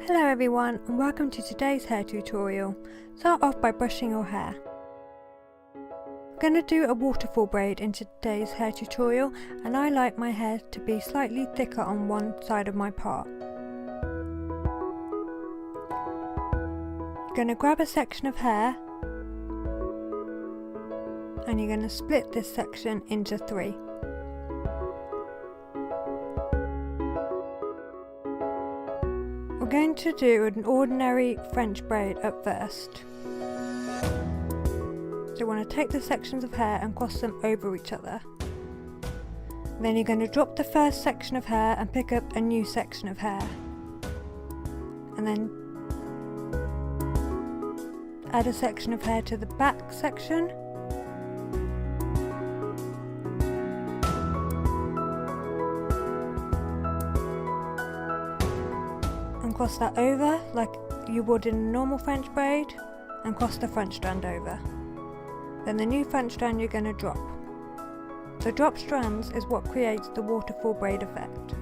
Hello everyone and welcome to today's hair tutorial. Start off by brushing your hair. I'm going to do a waterfall braid in today's hair tutorial, and I like my hair to be slightly thicker on one side of my part. You're going to grab a section of hair and you're going to split this section into three. We're going to do an ordinary French braid at first. So you want to take the sections of hair and cross them over each other. Then you're going to drop the first section of hair and pick up a new section of hair. And then add a section of hair to the back section. And cross that over like you would in a normal French braid, and cross the front strand over. Then the new front strand you're going to drop. The drop strands is what creates the waterfall braid effect.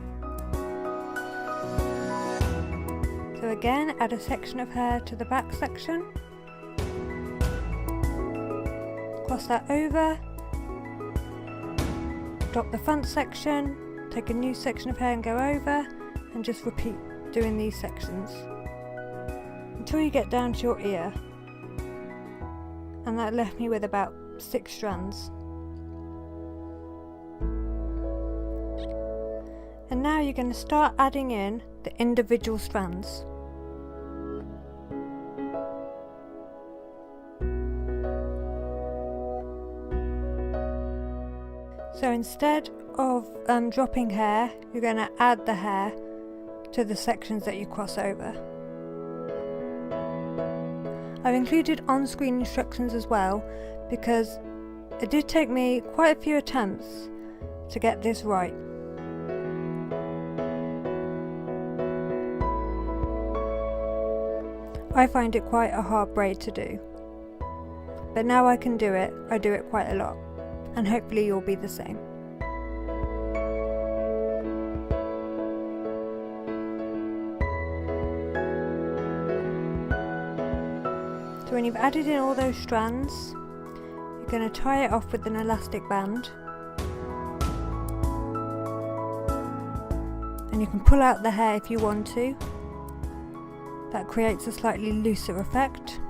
So again, add a section of hair to the back section, cross that over, drop the front section, take a new section of hair and go over, and just repeat doing these sections until you get down to your ear, and that left me with about 6 strands. And now you're going to start adding in the individual strands. So instead of dropping hair, you're going to add the hair to the sections that you cross over. I've included on-screen instructions as well because it did take me quite a few attempts to get this right. I find it quite a hard braid to do, but now I can do it. I do it quite a lot, and hopefully you'll be the same. So when you've added in all those strands, you're going to tie it off with an elastic band, and you can pull out the hair if you want to. That creates a slightly looser effect.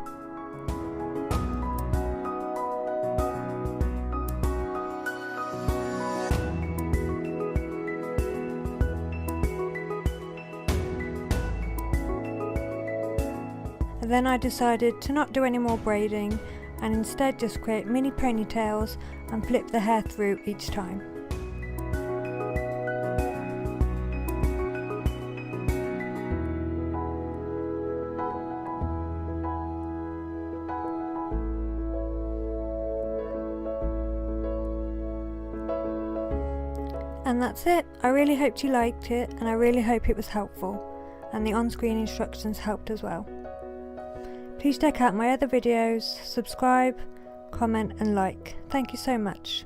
And then I decided to not do any more braiding and instead just create mini ponytails and flip the hair through each time. And that's it. I really hoped you liked it, and I really hope it was helpful, and the on-screen instructions helped as well. Please check out my other videos, subscribe, comment and like. Thank you so much.